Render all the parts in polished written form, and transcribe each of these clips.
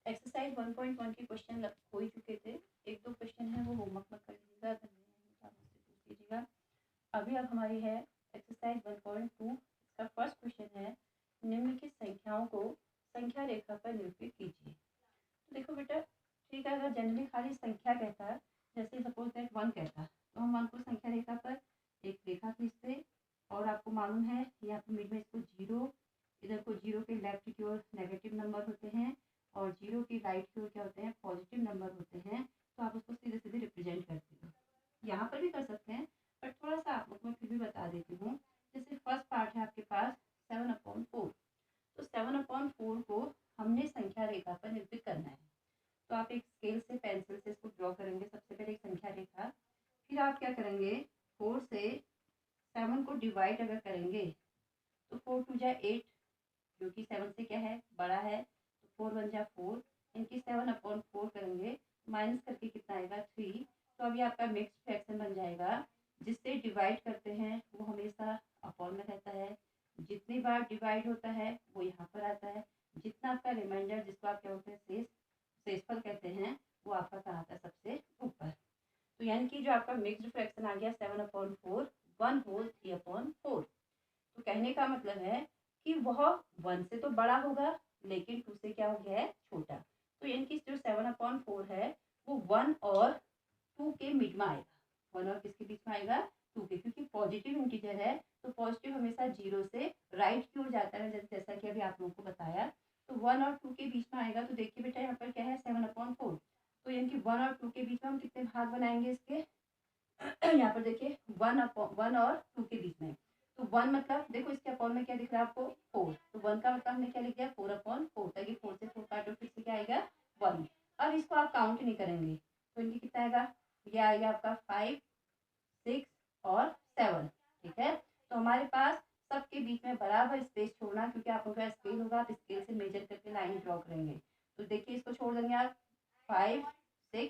Exercise 1.1 के question हो ही चुके थे। एक दो क्वेश्चन है वो होमवर्क में कर लीजिएगा, अगर नहीं है तो आप मुझसे पूछ लीजिएगा। अभी अब हमारी है एक्सरसाइज 1.2। इसका फर्स्ट क्वेश्चन है, निम्नलिखित संख्याओं को संख्या रेखा पर निरूपित कीजिए। तो देखो बेटा, ठीक है, अगर जनरली खाली संख्या कहता, जैसे सपोज दैट 1 कहता, तो हम 1 को संख्या रेखा पर एक रेखा खींचते, और आपको मालूम है यहाँ पर मिड में इसको 0, इधर को 0 के लेफ्ट की ओर नेगेटिव नंबर होते हैं और 0 की राइट की ओर क्या होते हैं, पॉजिटिव नंबर होते हैं। तो आप उसको सीधे सीधे रिप्रेजेंट करते हो, यहाँ पर भी कर सकते हैं, पर थोड़ा सा आप लोग मैं फिर भी बता देती हूँ। जैसे फर्स्ट पार्ट है आपके पास 7/4, तो 7/4 को हमने संख्या रेखा पर निरूपित करना है। तो आप एक स्केल से पेंसिल से इसको ड्रॉ करेंगे, सबसे पहले एक संख्या रेखा, फिर आप क्या करेंगे, 4 से 7 को डिवाइड अगर करेंगे तो 4 2 जा 8, जो कि 7 से क्या है, बड़ा है, तो 4 1 जा 4, इनकी 7/4 करेंगे, माइनस करके कितना आएगा 3। तो अभी आपका मिक्स्ड फ्रैक्शन बन जाएगा। जिससे डिवाइड करते हैं वो हमेशा अपॉन में रहता है, जितनी बार डिवाइड होता है वो यहाँ पर आता है, जितना आपका रिमाइंडर, जिसको आप क्या बोलते हैं, शेषफल कहते हैं, वो आपका कहाँ आता है, सबसे ऊपर। तो यानी कि जो आपका मिक्स्ड फ्रैक्शन आ गया 7/4, 1/3/4। तो कहने का मतलब है कि वह 1 से तो बड़ा होगा लेकिन 2 से क्या हो गया है, छोटा। तो यानी कि जो 7/4 है वो 1 और 2 के मिड में आएगा। 1 और किसके बीच में आएगा, 2 के, क्योंकि पॉजिटिव इंटीजर है तो पॉजिटिव हमेशा 0 से राइट की ओर जाता है, जैसा कि अभी आप लोगों को बताया। तो 1 और 2 के बीच में आएगा। तो देखिए बेटा, यहाँ पर क्या है, 7/4। तो यानी कि 1 और 2 के बीच में हम कितने भाग बनाएंगे इसके, यहाँ पर देखिए 1 और 2 के बीच में। तो 1 मतलब देखो इसके अपॉन में क्या दिख रहा है आपको, 4। तो 1 का मतलब हमने क्या लिख दिया, 4/4, ताकि 4 से 4 काटो, फिर से क्या आएगा, 1। अब इसको आप काउंट नहीं करेंगे तो इनकी कितना आएगा, ये आएगा आपका 5 6 और 7। ठीक है, तो हमारे पास सबके बीच में बराबर स्पेस छोड़ना, क्योंकि आपको क्या स्केल होगा, आप स्केल से मेजर करके लाइन ड्रॉ करेंगे। तो देखिए इसको छोड़ देंगे आप, 5 6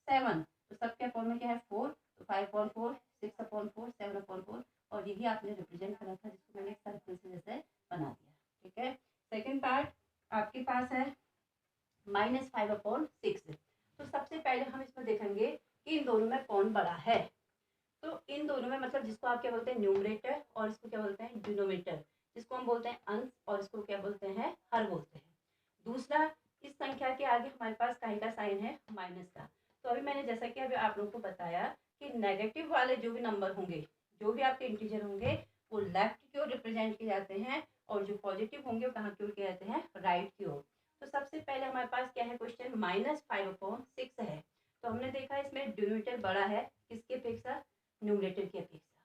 7, तो सबके अपॉन में क्या है, 4, तो 5/4 6/4 7/4, और यही आपने रिप्रेजेंट करा था, जिसको मैंने एक सर्कल से जैसे बना दिया। ठीक है, सेकेंड पार्ट आपके पास है -5/6। तो सबसे पहले हम इसमें देखेंगे कि इन दोनों में कौन बड़ा है। तो इन दोनों में मतलब जिसको आप क्या बोलते हैं, न्यूमरेटर, और इसको क्या बोलते हैं, डिनोमिनेटर, जिसको हम बोलते हैं अंश, और इसको क्या बोलते हैं, हर बोलते हैं। दूसरा, इस संख्या के आगे हमारे पास काहे का साइन है, माइनस का। तो अभी मैंने जैसा कि अभी आप लोगों को बताया कि नेगेटिव वाले जो भी नंबर होंगे, जो भी आपके इंटीजर होंगे, वो लेफ्ट की ओर रिप्रेजेंट किए जाते हैं, और जो पॉजिटिव होंगे वो कहाँ की ओर किए जाते हैं, राइट की ओर। तो सबसे पहले हमारे पास क्या है क्वेश्चन, -5/6 है। तो हमने देखा इसमें डिनोमिनेटर बड़ा है किसकी अपेक्षा, न्यूमरेटर की अपेक्षा।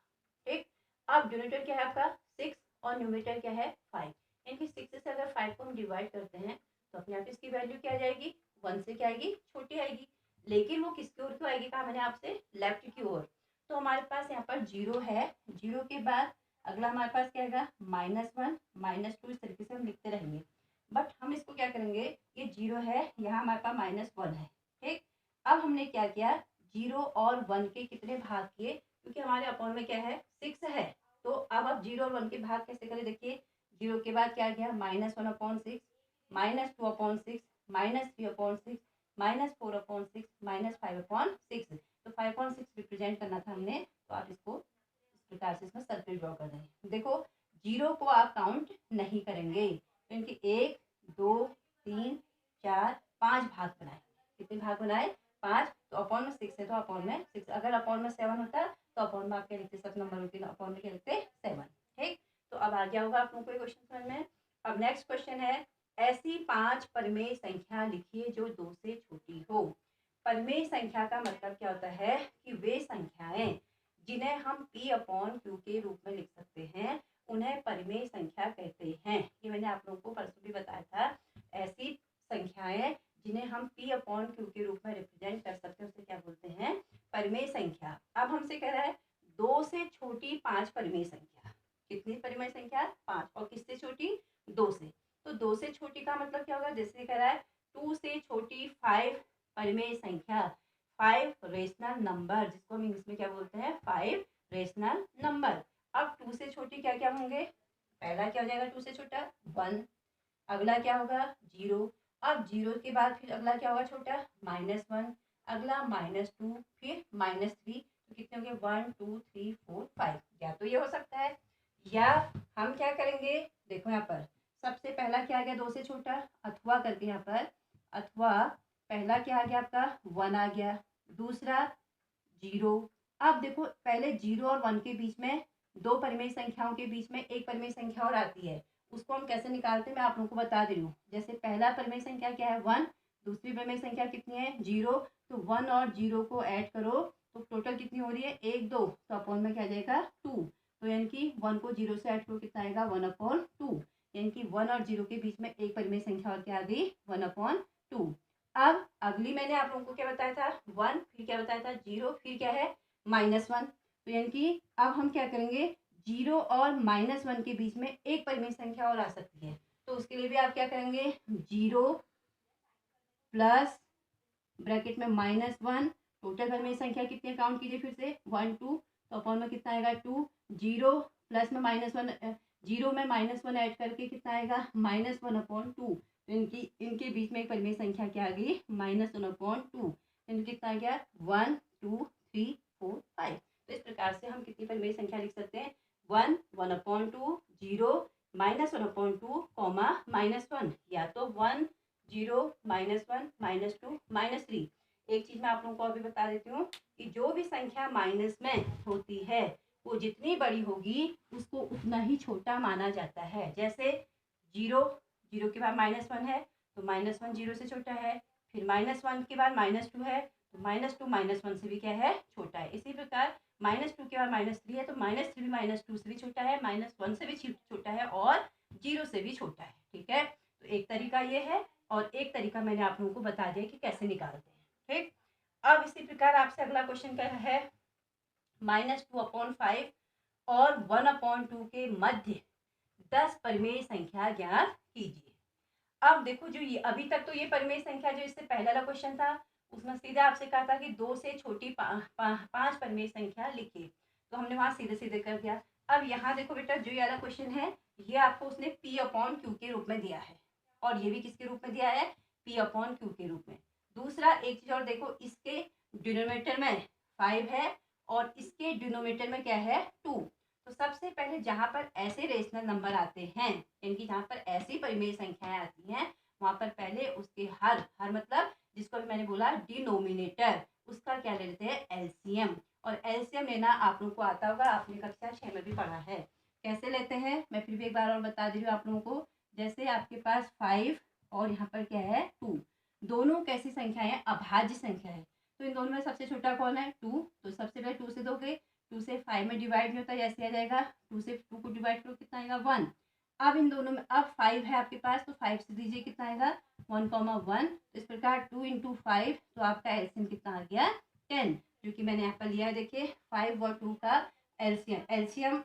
ठीक, अब डिनोमिनेटर क्या है आपका 6 और न्यूमरेटर क्या है 5। इनकी 6 से अगर 5 को हम डिवाइड करते हैं तो अपने आप इसकी वैल्यू क्या आ जाएगी, 1 से क्या आएगी, छोटी आएगी। लेकिन वो किसकी ओर क्यों आएगी, कहा मैंने आपसे, लेफ्ट की ओर। तो हमारे पास यहाँ पर 0 है, 0 के बाद अगला हमारे पास क्या आएगा, -1 -2, इस तरीके से हम लिखते रहेंगे। बट हम इसको क्या करेंगे, ये 0 है, यहाँ हमारे पास -1 है। ठीक, अब हमने क्या किया, 0 और 1 के कितने भाग किए, क्योंकि हमारे अपॉन में क्या है, 6 है। तो अब आप 0 और 1 के भाग कैसे करें, देखिए 0 के बाद क्या गया, -1/6, -2/6, -3/6, -4/6, -5/6। तो 5/6 रिप्रेजेंट करना था हमने, तो आप इसको इस प्रकार से इसमें सर्कल ड्रॉ कर देंगे। देखो 0 को आप काउंट नहीं करेंगे, तो इनके 1 2 3 4 5 भाग बनाए। कितने भाग बनाए, 5। तो अपॉन में 6 है तो अपॉन में 6, अगर अपॉन में 7 होता तो अपॉन में आप क्या लिखते, सब नंबर होती है अपॉन में क्या लिखते, 7। ठीक, तो अब आ गया होगा आप लोगों को ये क्वेश्चन समझ में। अब नेक्स्ट क्वेश्चन है, ऐसी 5 परिमेय संख्या लिखिए जो 2 से छोटी हो। परिमेय संख्या का मतलब क्या होता है कि वे संख्याएं जिन्हें हम P/Q के रूप में लिख सकते हैं, उन्हें परिमेय संख्या कहते हैं। ये मैंने आप लोगों को परसों भी बताया था। ऐसी संख्याएं जिन्हें हम P/Q के रूप में रिप्रेजेंट कर सकते हैं, उसे क्या बोलते हैं, परिमेय संख्या। अब हमसे कह रहा है 2 से छोटी 5 परिमेय संख्या। कितनी परिमेय संख्या, 5, और किससे छोटी, 2 से। तो 2 से छोटी का मतलब क्या होगा, जैसे कह रहा है 2 से छोटी 5 परिमेय संख्या, 5 रेशनल नंबर, जिसको हम इंग्लिश में क्या बोलते हैं, 5 रेशनल नंबर। अब 2 से छोटी क्या क्या होंगे, पहला क्या हो जाएगा 2 से छोटा 1, अगला क्या होगा 0, अब 0 के बाद फिर अगला क्या होगा छोटा, -1, अगला -2, फिर -3। तो कितने हो गए, 1 2 3 4 5। या तो ये हो सकता है, या हम क्या करेंगे, देखो यहाँ पर सबसे पहला क्या आ गया 2 से छोटा, अथवा करके यहाँ पर, अथवा पहला क्या आ गया आपका 1 आ गया, दूसरा 0। अब देखो पहले 0 और 1 के बीच में, दो परिमेय संख्याओं के बीच में एक परिमेय संख्या और आती है, उसको हम कैसे निकालते हैं मैं आप लोगों को बता दे रही हूँ। जैसे पहला परिमेय संख्या क्या है 1, दूसरी परिमेय संख्या कितनी है 0। तो 1 और 0 को ऐड करो तो टोटल कितनी हो रही है 1 2, तो अपॉन में क्या आ जाएगा 2। तो यानी कि 1 को 0 से ऐड करो कितना आएगा 1/2। यानी कि 1 और 0 के बीच में एक परिमेय संख्या और क्या आ गई 1/2। अब अगली मैंने आप लोगों को क्या बताया था 1, फिर क्या बताया था 0, फिर क्या है -1। तो यानी कि अब हम क्या करेंगे 0 और -1 के बीच में एक परिमेय संख्या और आ सकती है, तो उसके लिए भी आप क्या करेंगे 0 प्लस ब्रैकेट में -1, टोटल परिमेय संख्या कितनी काउंट कीजिए फिर से 1 2, तो अपॉन में कितना आएगा 2, 0 प्लस में -1, 0 में -1 ऐड करके कितना आएगा -1/2। तो इनके बीच में एक परिमेय संख्या क्या आ गई -1/2। कितना आ गया 1 2 3 4 5। तो इस प्रकार से हम कितनी परिमेय संख्या लिख सकते हैं 1 1/2, 0 -1/2, -1, या तो 1 0 -1 -2 -3। एक चीज मैं आप लोगों को अभी बता देती हूँ कि जो भी संख्या माइनस में होती है वो जितनी बड़ी होगी उसको उतना ही छोटा माना जाता है। जैसे 0 के बाद -1 है तो -1 0 से छोटा है, फिर -1 के बाद -2 है तो -2 -1 से भी क्या है छोटा है। इसी प्रकार -2 के बाद -3 है तो -3 भी -2 से भी छोटा है, -1 से भी छोटा है और 0 से भी छोटा है। ठीक है, तो एक तरीका ये है और एक तरीका मैंने आप लोगों को बता दिया कि कैसे निकालते हैं। ठीक, अब इसी प्रकार आपसे अगला क्वेश्चन क्या है -2/5 और 1/2 के मध्य 10 परिमेय संख्या ज्ञात कीजिए। अब देखो जो ये अभी तक तो ये परिमेय संख्या जो इससे पहला वाला क्वेश्चन था उसमें सीधे आपसे कहा था कि 2 से छोटी 5 परिमेय संख्या लिखिए, तो हमने वहां सीधे सीधे कर दिया। अब यहाँ देखो बेटा जो ये वाला क्वेश्चन है ये आपको उसने P/Q के रूप में दिया है और ये भी किसके रूप में दिया है P/Q के रूप में। दूसरा एक चीज और देखो, इसके डिनोमिनेटर में 5 है और इसके डिनोमिनेटर में क्या है 2। तो सबसे पहले जहां पर ऐसे रेशनल नंबर आते हैं यानी कि जहां पर ऐसी परिमेय संख्याएं आती हैं वहां पर पहले उसके हर मतलब जिसको भी मैंने बोला डिनोमिनेटर, उसका क्या ले लेते हैं एलसीएम। और एलसीएम लेना आप लोगों को आता होगा, आपने कक्षा 6 में भी पढ़ा है। कैसे लेते हैं मैं फिर भी एक बार और बता दे रही हूँ आप लोगों को। जैसे आपके पास 5 और यहाँ पर क्या है 2, दोनों कैसी संख्या है अभाज्य संख्या है, तो इन दोनों में सबसे छोटा कौन है 2। तो सबसे पहले 2 से दोगे, 2 से 5 में डिवाइड नहीं होता ऐसे आ जाएगा, 2 से 2 को डिवाइड करो कितना आएगा 1। अब इन दोनों में अब 5 है आपके पास तो 5 से दीजिए कितना आएगा 1,1। तो इस प्रकार 2 × 5 तो आपका एलसीएम कितना आ गया 10, जो कि मैंने यहाँ पर लिया है। देखिए 5 और 2 का एलसीएम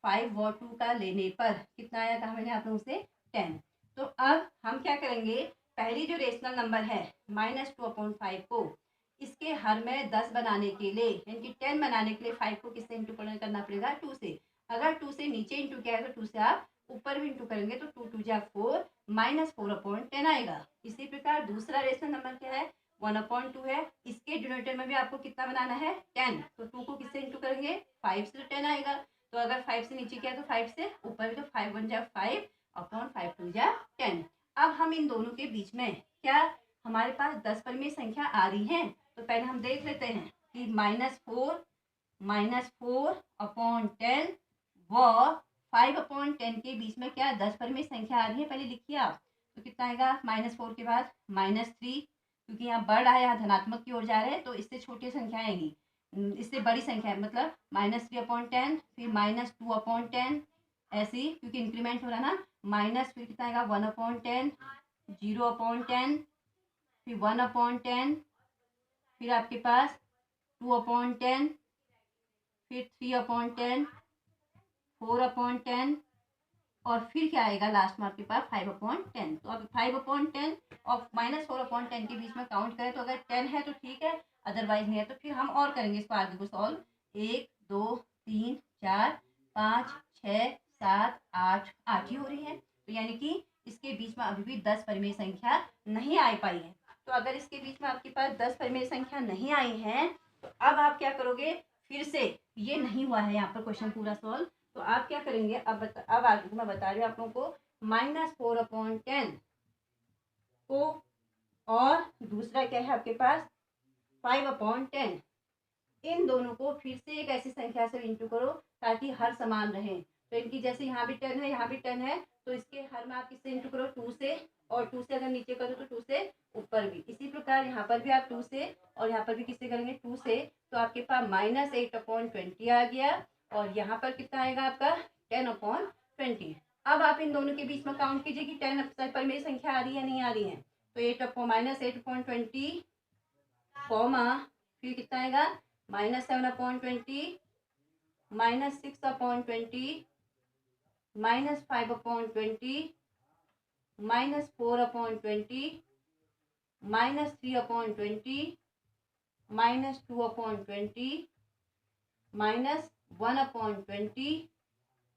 5 और 2 का लेने पर कितना आया कहा मैंने आप लोगों से 10। तो अब हम क्या करेंगे, पहली जो रेशनल नंबर है -2/5 को इसके हर में 10 बनाने के लिए यानी कि 10 बनाने के लिए 5 को किससे इंटू करना पड़ेगा 2 से। अगर 2 से नीचे इंटू किया है तो 2 से आप ऊपर भी इंटू करेंगे तो 2 2 जा 4 -4/10 आएगा। इसी प्रकार दूसरा रेशनल नंबर क्या है 1/2 है, इसके डिनोमिनेटर में भी आपको कितना बनाना है 10। तो 2 को किससे इंटू करेंगे 5 से, तो 10 आएगा। तो अगर 5 से नीचे किया तो 5 से ऊपर भी, तो 5 1 जा 5/5 2 जा 10। अब हम इन दोनों के बीच में क्या हमारे पास 10 परिमेय संख्या आ रही है, तो पहले हम देख लेते हैं कि -4/10 व 5/10 के बीच में क्या 10 परिमेय संख्या आ रही है, पहले लिखिए आप। तो कितना आएगा -4 के बाद -3, क्योंकि यहाँ बढ़ रहा है यहाँ धनात्मक की ओर जा रहे हैं तो इससे छोटी संख्या आएंगी, इससे बड़ी संख्या है मतलब -3/10, फिर -2/10 ऐसे ही क्योंकि इंक्रीमेंट हो रहा है ना। माइनस फिर कितना आएगा 1/10, 0/10, फिर 1/10, फिर आपके पास 2/10, फिर 3/10, 4/10 और फिर क्या आएगा लास्ट में आपके पास 5/10। तो अब 5/10 और -4/10 के बीच में काउंट करें तो अगर 10 है तो ठीक है, अदरवाइज नहीं है तो फिर हम और करेंगे इसको आगे को सॉल्व। 1 2 3 4 5 6 7 8 8 ही हो रही है, तो यानी कि इसके बीच में अभी भी 10 परिमेय संख्या नहीं आ पाई है। तो अगर इसके बीच में आपके पास 10 परिमेय संख्या नहीं आई है तो अब आप क्या करोगे, फिर से ये नहीं हुआ है यहाँ पर क्वेश्चन पूरा सॉल्व, तो आप क्या करेंगे, अब आगे मैं बता रही हूँ आप लोगों को, -4/10 को और दूसरा क्या है आपके पास 5/10, इन दोनों को फिर से एक ऐसी संख्या से इंटू करो ताकि हर समान रहे। तो इनकी जैसे यहाँ भी 10 है, यहाँ भी 10 है, तो इसके हर में आप किससे इंटू करो, 2 से, और 2 से अगर नीचे करो तो 2 से ऊपर भी। इसी प्रकार यहाँ पर भी आप 2 से और यहाँ पर भी किससे करेंगे, 2 से, तो आपके पास -8/20 आ गया, और यहाँ पर कितना आएगा आपका 10/20। अब आप इन दोनों के बीच में काउंट कीजिए कि 10 पर मेरी संख्या आ रही है नहीं आ रही है, तो -8/20 कॉमा फिर कितना आएगा -7/20, -6/20, -5/20, -4/20, -3/20, -2/20, -1/20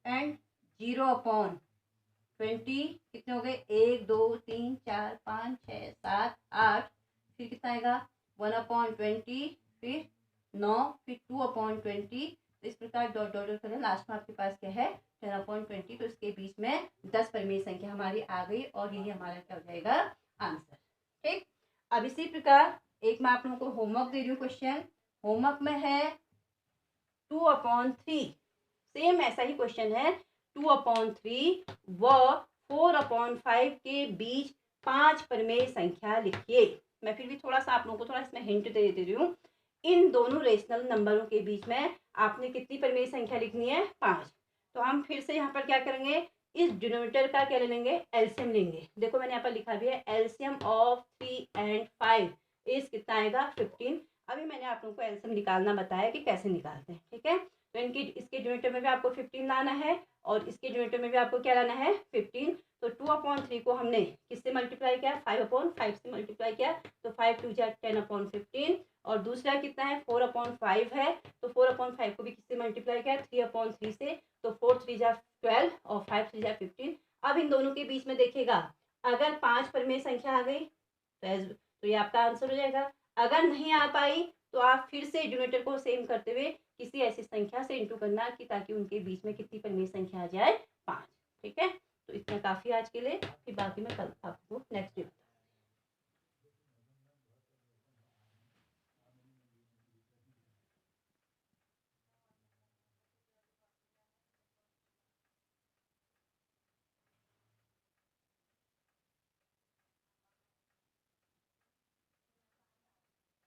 एंड 0/20। कितने हो गए, 1 2 3 4 5 6 7 8, फिर कितना आएगा 1/20, फिर 9, फिर 2/20। तो इस प्रकार डॉट डॉट करें, लास्ट में आपके पास क्या है 10/20। तो इसके बीच में 10 परिमेय संख्या हमारी आ गई और यही हमारा क्या हो जाएगा आंसर। ठीक, अब इसी प्रकार एक मैं आप लोगों को होमवर्क दे रही हूँ क्वेश्चन, होमवर्क में है 2/3, सेम ऐसा ही क्वेश्चन है, 2/3 व 4/5 के बीच 5 परिमेय संख्या लिखिए। मैं फिर भी थोड़ा सा आप लोगों को थोड़ा इसमें हिंट दे रही हूँ। इन दोनों रेशनल नंबरों के बीच में आपने कितनी परिमेय संख्या लिखनी है, 5। तो हम फिर से यहाँ पर क्या करेंगे, इस डिनोमिनेटर का क्या ले लेंगे, एलसीएम लेंगे। देखो मैंने यहाँ पर लिखा भी है एलसीएम ऑफ 3 and 5 इज कितना आएगा 15। अभी मैंने आप लोगों को एलसीएम निकालना बताया कि कैसे निकालते हैं, ठीक है। तो इनकी इसके डिनोमिनेटर में भी आपको 15 लाना है और इसके डिनोमिनेटर में भी आपको क्या लाना है 15। तो 2/3 को हमने किससे मल्टीप्लाई किया, 5/5 से मल्टीप्लाई किया, तो 5 2 जा 10/15, और दूसरा कितना है 4/5 है, तो 4/5 को भी किससे मल्टीप्लाई किया 3/3 से, तो 4 3 जा 12 और 5 3 जा 15। अब इन दोनों के बीच में देखिएगा अगर 5 परिमेय संख्या आ गई तो ये आपका आंसर हो जाएगा। अगर नहीं आ पाई तो आप फिर से डिनोमिनेटर को सेम करते हुए किसी ऐसी संख्या से इंटू करना कि ताकि उनके बीच में कितनी परिमेय संख्या आ जाए 5। ठीक है, तो इतना काफी आज के लिए, फिर बाकी मैं कल आपको नेक्स्ट